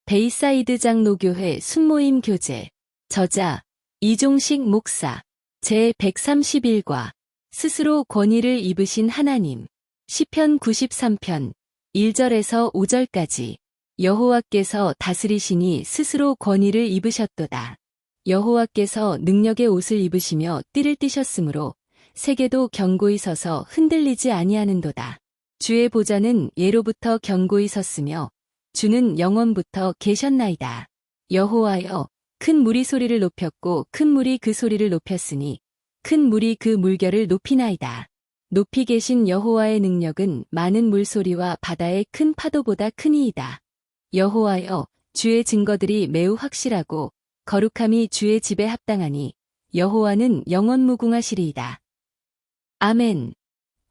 베이사이드 장로교회 순모임 교재. 저자 이종식 목사. 제131과 스스로 권위를 입으신 하나님. 시편 93편 1절에서 5절까지. 여호와께서 다스리시니 스스로 권위를 입으셨도다. 여호와께서 능력의 옷을 입으시며 띠를 띠셨으므로 세계도 견고히 서서 흔들리지 아니하는도다. 주의 보좌는 예로부터 견고히 섰으며 주는 영원부터 계셨나이다. 여호와여, 큰 물이 소리를 높였고 큰 물이 그 소리를 높였으니 큰 물이 그 물결을 높이나이다. 높이 계신 여호와의 능력은 많은 물소리와 바다의 큰 파도보다 크니이다. 여호와여, 주의 증거들이 매우 확실하고 거룩함이 주의 집에 합당하니 여호와는 영원무궁하시리이다. 아멘.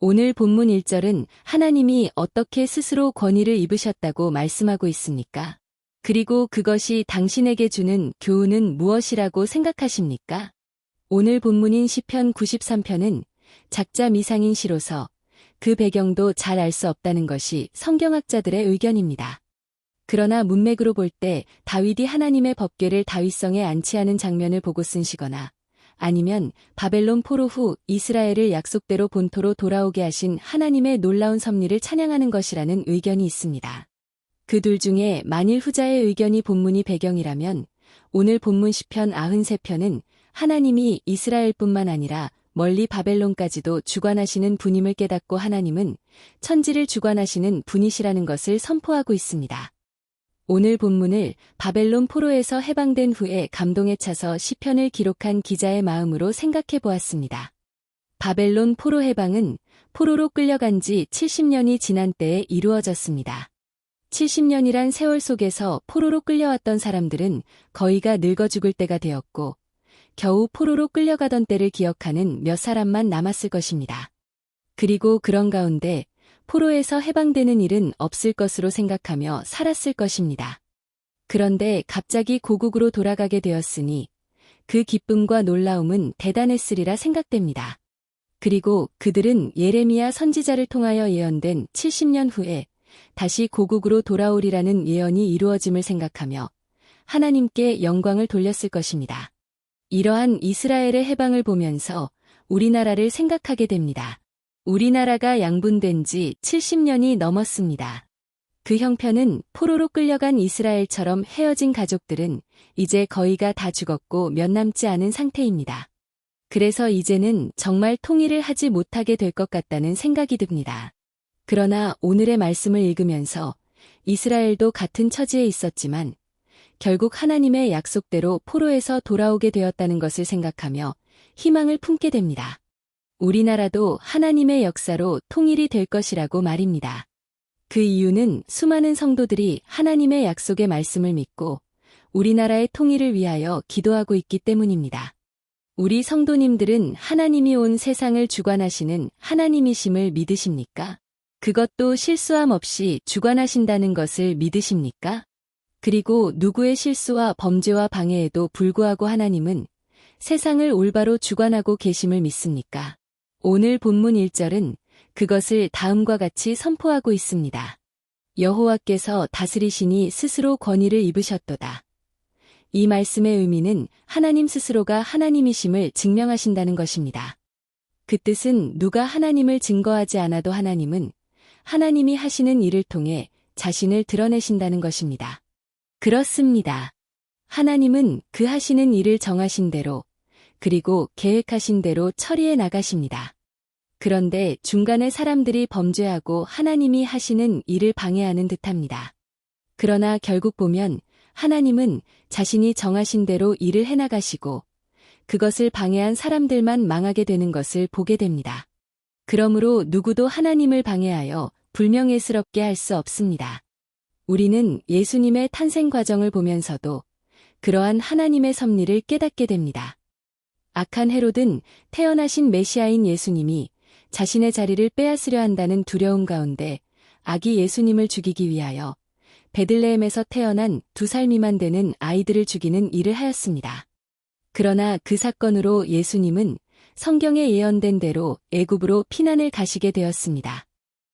오늘 본문 1절은 하나님이 어떻게 스스로 권위를 입으셨다고 말씀하고 있습니까? 그리고 그것이 당신에게 주는 교훈은 무엇이라고 생각하십니까? 오늘 본문인 시편 93편은 작자 미상인 시로서 그 배경도 잘 알 수 없다는 것이 성경학자들의 의견입니다. 그러나 문맥으로 볼 때 다윗이 하나님의 법궤를 다윗성에 안치하는 장면을 보고 쓴 시거나 아니면 바벨론 포로 후 이스라엘을 약속대로 본토로 돌아오게 하신 하나님의 놀라운 섭리를 찬양하는 것이라는 의견이 있습니다. 그 둘 중에 만일 후자의 의견이 본문이 배경이라면 오늘 본문 시편 93편은 하나님이 이스라엘뿐만 아니라 멀리 바벨론까지도 주관하시는 분임을 깨닫고 하나님은 천지를 주관하시는 분이시라는 것을 선포하고 있습니다. 오늘 본문을 바벨론 포로에서 해방된 후에 감동에 차서 시편을 기록한 기자의 마음으로 생각해 보았습니다. 바벨론 포로 해방은 포로로 끌려간 지 70년이 지난 때에 이루어졌습니다. 70년이란 세월 속에서 포로로 끌려왔던 사람들은 거의가 늙어 죽을 때가 되었고 겨우 포로로 끌려가던 때를 기억하는 몇 사람만 남았을 것입니다. 그리고 그런 가운데 포로에서 해방되는 일은 없을 것으로 생각하며 살았을 것입니다. 그런데 갑자기 고국으로 돌아가게 되었으니 그 기쁨과 놀라움은 대단했으리라 생각됩니다. 그리고 그들은 예레미야 선지자를 통하여 예언된 70년 후에 다시 고국으로 돌아오리라는 예언이 이루어짐을 생각하며 하나님께 영광을 돌렸을 것입니다. 이러한 이스라엘의 해방을 보면서 우리나라를 생각하게 됩니다. 우리나라가 양분된 지 70년이 넘었습니다. 그 형편은 포로로 끌려간 이스라엘처럼 헤어진 가족들은 이제 거의가 다 죽었고 몇 남지 않은 상태입니다. 그래서 이제는 정말 통일을 하지 못하게 될 것 같다는 생각이 듭니다. 그러나 오늘의 말씀을 읽으면서 이스라엘도 같은 처지에 있었지만 결국 하나님의 약속대로 포로에서 돌아오게 되었다는 것을 생각하며 희망을 품게 됩니다. 우리나라도 하나님의 역사로 통일이 될 것이라고 말입니다. 그 이유는 수많은 성도들이 하나님의 약속의 말씀을 믿고 우리나라의 통일을 위하여 기도하고 있기 때문입니다. 우리 성도님들은 하나님이 온 세상을 주관하시는 하나님이심을 믿으십니까? 그것도 실수함 없이 주관하신다는 것을 믿으십니까? 그리고 누구의 실수와 범죄와 방해에도 불구하고 하나님은 세상을 올바로 주관하고 계심을 믿습니까? 오늘 본문 1절은 그것을 다음과 같이 선포하고 있습니다. 여호와께서 다스리시니 스스로 권위를 입으셨도다. 이 말씀의 의미는 하나님 스스로가 하나님이심을 증명하신다는 것입니다. 그 뜻은 누가 하나님을 증거하지 않아도 하나님은 하나님이 하시는 일을 통해 자신을 드러내신다는 것입니다. 그렇습니다. 하나님은 그 하시는 일을 정하신 대로 그리고 계획하신 대로 처리해 나가십니다. 그런데 중간에 사람들이 범죄하고 하나님이 하시는 일을 방해하는 듯합니다. 그러나 결국 보면 하나님은 자신이 정하신 대로 일을 해나가시고 그것을 방해한 사람들만 망하게 되는 것을 보게 됩니다. 그러므로 누구도 하나님을 방해하여 불명예스럽게 할 수 없습니다. 우리는 예수님의 탄생 과정을 보면서도 그러한 하나님의 섭리를 깨닫게 됩니다. 악한 헤롯은 태어나신 메시아인 예수님이 자신의 자리를 빼앗으려 한다는 두려움 가운데 아기 예수님을 죽이기 위하여 베들레헴에서 태어난 2살 미만 되는 아이들을 죽이는 일을 하였습니다. 그러나 그 사건으로 예수님은 성경에 예언된 대로 애굽으로 피난을 가시게 되었습니다.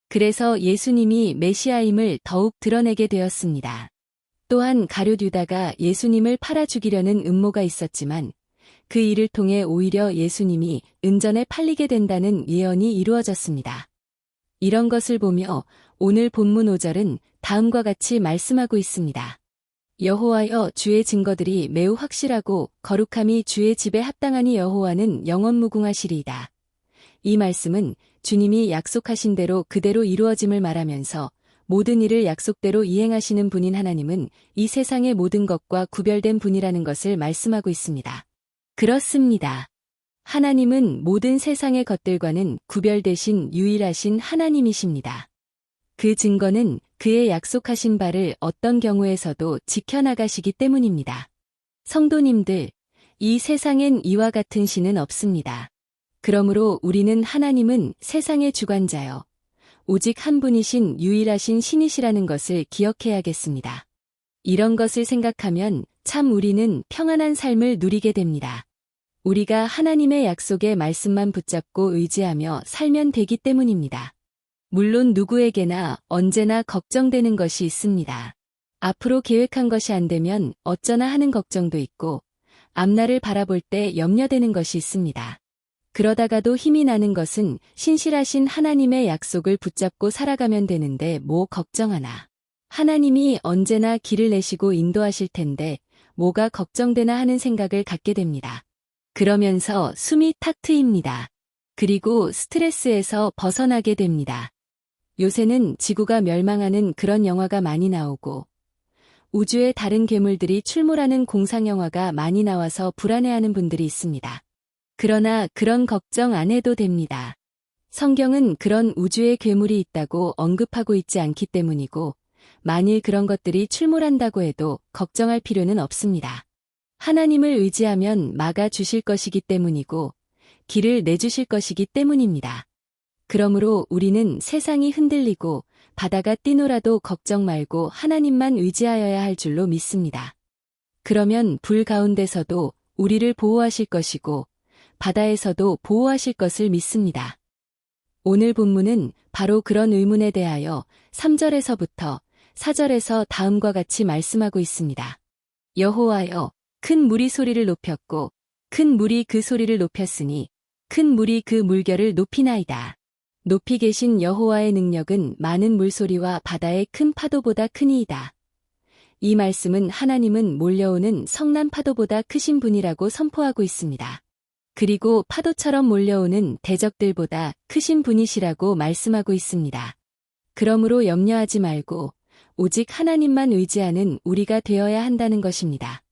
그래서 예수님이 메시아임을 더욱 드러내게 되었습니다. 또한 가룟 유다가 예수님을 팔아 죽이려는 음모가 있었지만 그 일을 통해 오히려 예수님이 은전에 팔리게 된다는 예언이 이루어졌습니다. 이런 것을 보며 오늘 본문 5절은 다음과 같이 말씀하고 있습니다. 여호와여, 주의 증거들이 매우 확실하고 거룩함이 주의 집에 합당하니 여호와는 영원무궁하시리이다. 이 말씀은 주님이 약속하신 대로 그대로 이루어짐을 말하면서 모든 일을 약속대로 이행하시는 분인 하나님은 이 세상의 모든 것과 구별된 분이라는 것을 말씀하고 있습니다. 그렇습니다. 하나님은 모든 세상의 것들과는 구별되신 유일하신 하나님이십니다. 그 증거는 그의 약속하신 바를 어떤 경우에서도 지켜나가시기 때문입니다. 성도님들, 이 세상엔 이와 같은 신은 없습니다. 그러므로 우리는 하나님은 세상의 주관자여, 오직 한 분이신 유일하신 신이시라는 것을 기억해야겠습니다. 이런 것을 생각하면 참 우리는 평안한 삶을 누리게 됩니다. 우리가 하나님의 약속의 말씀만 붙잡고 의지하며 살면 되기 때문입니다. 물론 누구에게나 언제나 걱정되는 것이 있습니다. 앞으로 계획한 것이 안 되면 어쩌나 하는 걱정도 있고, 앞날을 바라볼 때 염려되는 것이 있습니다. 그러다가도 힘이 나는 것은 신실하신 하나님의 약속을 붙잡고 살아가면 되는데 뭐 걱정하나. 하나님이 언제나 길을 내시고 인도하실 텐데 뭐가 걱정되나 하는 생각을 갖게 됩니다. 그러면서 숨이 탁 트입니다. 그리고 스트레스에서 벗어나게 됩니다. 요새는 지구가 멸망하는 그런 영화가 많이 나오고 우주에 다른 괴물들이 출몰하는 공상 영화가 많이 나와서 불안해하는 분들이 있습니다. 그러나 그런 걱정 안 해도 됩니다. 성경은 그런 우주의 괴물이 있다고 언급하고 있지 않기 때문이고 만일 그런 것들이 출몰한다고 해도 걱정할 필요는 없습니다. 하나님을 의지하면 막아 주실 것이기 때문이고 길을 내주실 것이기 때문입니다. 그러므로 우리는 세상이 흔들리고 바다가 뛰노라도 걱정 말고 하나님만 의지하여야 할 줄로 믿습니다. 그러면 불 가운데서도 우리를 보호하실 것이고 바다에서도 보호하실 것을 믿습니다. 오늘 본문은 바로 그런 의문에 대하여 3절에서부터 4절에서 다음과 같이 말씀하고 있습니다. 여호와여, 큰 물이 소리를 높였고 큰 물이 그 소리를 높였으니 큰 물이 그 물결을 높이나이다. 높이 계신 여호와의 능력은 많은 물소리와 바다의 큰 파도보다 크니이다. 이 말씀은 하나님은 몰려오는 성난 파도보다 크신 분이라고 선포하고 있습니다. 그리고 파도처럼 몰려오는 대적들보다 크신 분이시라고 말씀하고 있습니다. 그러므로 염려하지 말고 오직 하나님만 의지하는 우리가 되어야 한다는 것입니다.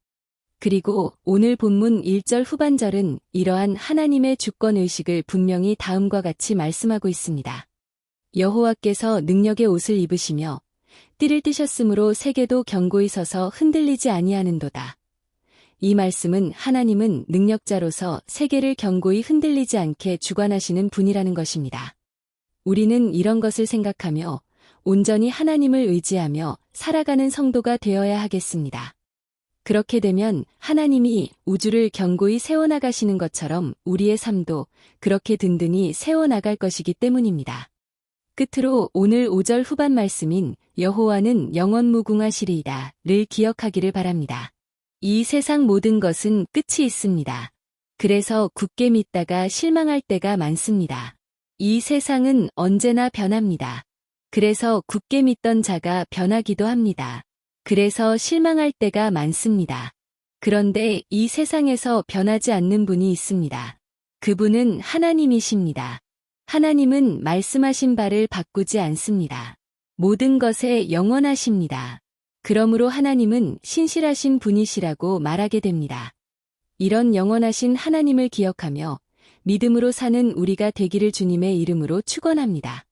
그리고 오늘 본문 1절 후반절은 이러한 하나님의 주권의식을 분명히 다음과 같이 말씀하고 있습니다. 여호와께서 능력의 옷을 입으시며 띠를 띠셨으므로 세계도 견고히 서서 흔들리지 아니하는도다. 이 말씀은 하나님은 능력자로서 세계를 견고히 흔들리지 않게 주관하시는 분이라는 것입니다. 우리는 이런 것을 생각하며 온전히 하나님을 의지하며 살아가는 성도가 되어야 하겠습니다. 그렇게 되면 하나님이 우주를 견고히 세워나가시는 것처럼 우리의 삶도 그렇게 든든히 세워나갈 것이기 때문입니다. 끝으로 오늘 5절 후반 말씀인 여호와는 영원무궁하시리이다를 기억하기를 바랍니다. 이 세상 모든 것은 끝이 있습니다. 그래서 굳게 믿다가 실망할 때가 많습니다. 이 세상은 언제나 변합니다. 그래서 굳게 믿던 자가 변하기도 합니다. 그래서 실망할 때가 많습니다. 그런데 이 세상에서 변하지 않는 분이 있습니다. 그분은 하나님이십니다. 하나님은 말씀하신 바를 바꾸지 않습니다. 모든 것에 영원하십니다. 그러므로 하나님은 신실하신 분이시라고 말하게 됩니다. 이런 영원하신 하나님을 기억하며 믿음으로 사는 우리가 되기를 주님의 이름으로 축원합니다.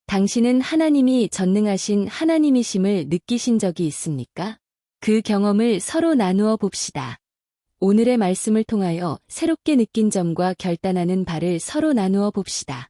당신은 하나님이 전능하신 하나님이심을 느끼신 적이 있습니까? 그 경험을 서로 나누어 봅시다. 오늘의 말씀을 통하여 새롭게 느낀 점과 결단하는 바를 서로 나누어 봅시다.